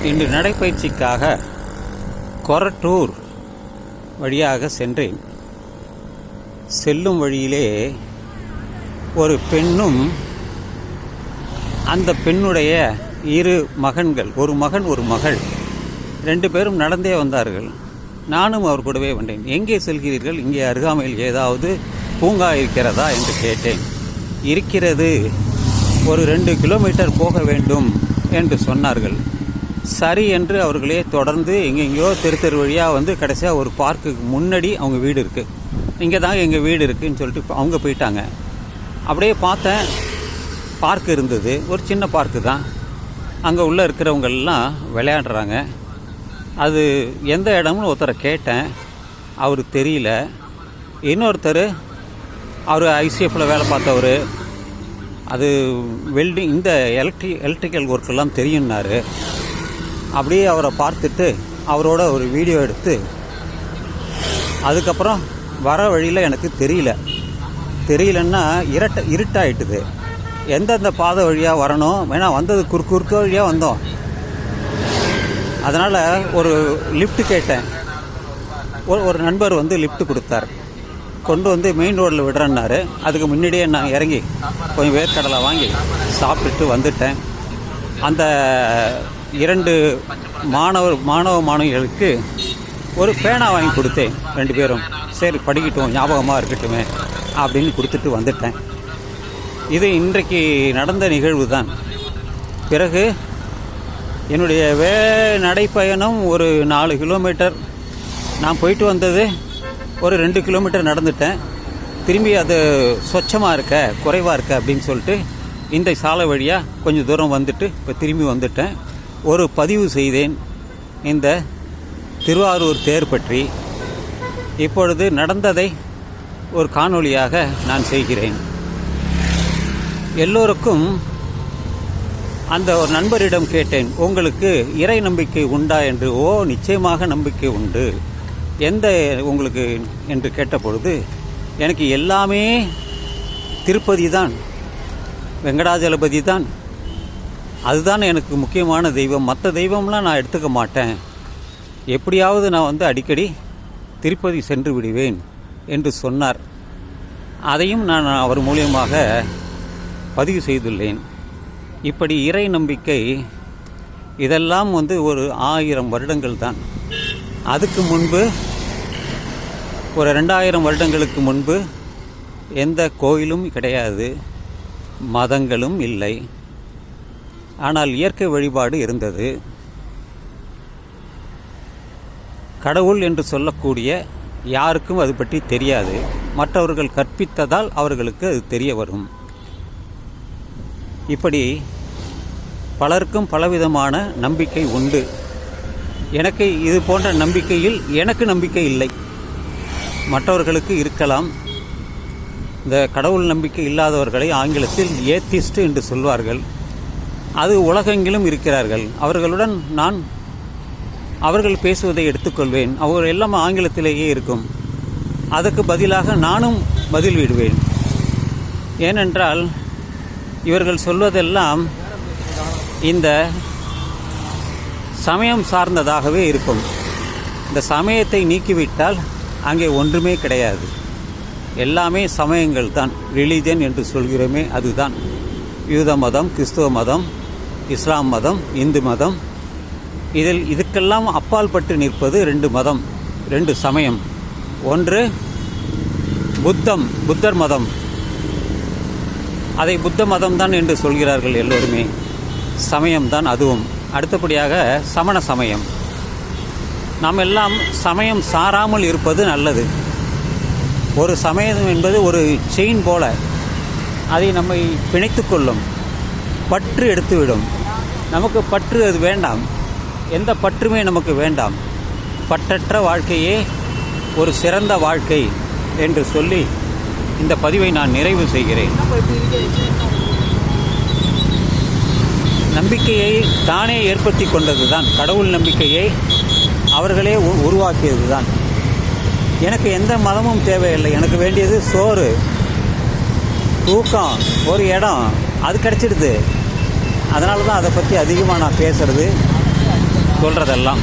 இன்று நடைப்பயிற்சிக்காக கொரட்டூர் வழியாக சென்றேன். செல்லும் வழியிலே ஒரு பெண்ணும் அந்த பெண்ணுடைய இரு மகன்கள், ஒரு மகன் ஒரு மகள், 2 பேரும் நடந்தே வந்தார்கள். நானும் அவர் கூடவே வந்தேன். எங்கே செல்கிறீர்கள்? இங்கே அருகாமையில் ஏதாவது பூங்கா இருக்கிறதா என்று கேட்டேன். இருக்கிறது, ஒரு 2 கிலோமீட்டர் போக வேண்டும் என்று சொன்னார்கள். சரி என்று அவர்களே தொடர்ந்து எங்கெங்கேயோ தெரு வழியாக வந்து கடைசியாக ஒரு பார்க்குக்கு முன்னாடி அவங்க வீடு இருக்குது. இங்கே தான் எங்கள் வீடு இருக்குதுன்னு சொல்லிட்டு அவங்க போயிட்டாங்க. அப்படியே பார்த்தேன், பார்க் இருந்தது. ஒரு சின்ன பார்க்கு தான். அங்கே உள்ளே இருக்கிறவங்கெல்லாம் விளையாடுறாங்க. அது எந்த இடம்னு ஒருத்தரை கேட்டேன், அவர் தெரியல. இன்னொருத்தர், அவர் ஐசிஎஃப்பில் வேலை பார்த்தவர், அது வெல்டிங், இந்த எலக்ட்ரிக்கல் ஒர்க்கெல்லாம் தெரியும்னாரு. அப்படியே அவரை பார்த்துட்டு அவரோட ஒரு வீடியோ எடுத்து, அதுக்கப்புறம் வர வழியில் எனக்கு தெரியலன்னா இருட்டாயிட்டுது. எந்தெந்த பாதை வழியாக வரணும், வேணா வந்தது குறுக்க வழியாக வந்தோம். அதனால் ஒரு லிஃப்ட் கேட்டேன். ஒரு நண்பர் வந்து லிஃப்ட் கொடுத்தார். கொண்டு வந்து மெயின் ரோடில் விடுறேன்னாரு. அதுக்கு முன்னாடியே நான் இறங்கி கொஞ்சம் வேர்க்கடலை வாங்கி சாப்பிட்டுட்டு வந்துட்டேன். அந்த 2 மாணவிகளுக்கு ஒரு பேனா வாங்கி கொடுத்தேன். 2 பேரும் சரி படிக்கட்டும், ஞாபகமாக இருக்கட்டுமே அப்படின்னு கொடுத்துட்டு வந்துட்டேன். இது இன்றைக்கு நடந்த நிகழ்வு தான். பிறகு என்னுடைய நடைப்பயணம் ஒரு 4 கிலோமீட்டர். நான் போயிட்டு வந்தது ஒரு 2 கிலோமீட்டர் நடந்துட்டேன். திரும்பி அது சொச்சமாக இருக்க, குறைவாக இருக்க அப்படின்னு சொல்லிட்டு இந்த சாலை வழியாக கொஞ்சம் தூரம் வந்துட்டு இப்போ திரும்பி வந்துட்டேன். ஒரு பதிவு செய்தேன் இந்த திருவாரூர் தேர் பற்றி. இப்பொழுது நடந்ததை ஒரு காணொளியாக நான் செய்கிறேன். எல்லோருக்கும் அந்த ஒரு நண்பரிடம் கேட்டேன், உங்களுக்கு இறை நம்பிக்கை உண்டா என்று. நிச்சயமாக நம்பிக்கை உண்டு. எந்த உங்களுக்கு என்று கேட்டபொழுது, எனக்கு எல்லாமே திருப்பதி தான், வெங்கடாஜலபதி தான், அதுதான் எனக்கு முக்கியமான தெய்வம். மற்ற தெய்வம்லாம் நான் எடுத்துக்க மாட்டேன். எப்படியாவது நான் வந்து அடிக்கடி திருப்பதி சென்று விடுவேன் என்று சொன்னார். அதையும் நான் அவர் மூலியமாக பதிவு செய்துள்ளேன். இப்படி இறை நம்பிக்கை இதெல்லாம் வந்து ஒரு 1000 வருடங்கள் தான். அதுக்கு முன்பு ஒரு 2000 வருடங்களுக்கு முன்பு எந்த கோயிலும் கிடையாது, மதங்களும் இல்லை. ஆனால் இயற்கை வழிபாடு இருந்தது. கடவுள் என்று சொல்லக்கூடிய யாருக்கும் அது பற்றி தெரியாது. மற்றவர்கள் கற்பித்ததால் அவர்களுக்கு அது தெரிய வரும். இப்படி பலருக்கும் பலவிதமான நம்பிக்கை உண்டு. எனக்கு இது போன்ற நம்பிக்கையில் எனக்கு நம்பிக்கை இல்லை, மற்றவர்களுக்கு இருக்கலாம். இந்த கடவுள் நம்பிக்கை இல்லாதவர்களை ஆங்கிலத்தில் ஏத்திஸ்ட் என்று சொல்வார்கள். அது உலகெங்கிலும் இருக்கிறார்கள். அவர்களுடன் நான் அவர்கள் பேசுவதை எடுத்துக்கொள்வேன். அவர் எல்லாம் ஆங்கிலத்திலேயே இருக்கும். அதுக்கு பதிலாக நானும் பதில் விடுவேன். ஏனென்றால் இவர்கள் சொல்வதெல்லாம் இந்த சமயம் சார்ந்ததாகவே இருக்கும். இந்த சமயத்தை நீக்கிவிட்டால் அங்கே ஒன்றுமே கிடையாது. எல்லாமே சமயங்கள் தான். ரிலீஜன் என்று சொல்கிறோமே, அதுதான். யூத மதம், கிறிஸ்துவ மதம், இஸ்லாம் மதம், இந்து மதம். இதுக்கெல்லாம் அப்பால் பட்டு நிற்பது 2 மதம், 2 சமயம். ஒன்று புத்தர் மதம். அதை புத்த மதம் தான் என்று சொல்கிறார்கள் எல்லோருமே. சமயம்தான் அதுவும். அடுத்தபடியாக சமண சமயம். நாம் எல்லாம் சமயம் சாராமல் இருப்பது நல்லது. ஒரு சமயம் என்பது ஒரு செயின் போல, அதை நம்மை பிணைத்து கொள்ளும், பற்று எடுத்துவிடும். நமக்கு பற்று அது வேண்டாம். எந்த பற்றுமே நமக்கு வேண்டாம். பற்றற்ற வாழ்க்கையே ஒரு சிறந்த வாழ்க்கை என்று சொல்லி இந்த பதிவை நான் நிறைவு செய்கிறேன். நம்பிக்கையை தானே ஏற்படுத்தி கொண்டது தான். கடவுள் நம்பிக்கையை அவர்களே உருவாக்கியது தான். எனக்கு எந்த மதமும் தேவையில்லை. எனக்கு வேண்டியது சோறு, தூக்கம், ஒரு இடம், அது கிடச்சிடுது. அதனால தான் அதை பற்றி அதிகமாக நான் பேசுகிறது. சொல்கிறதெல்லாம்.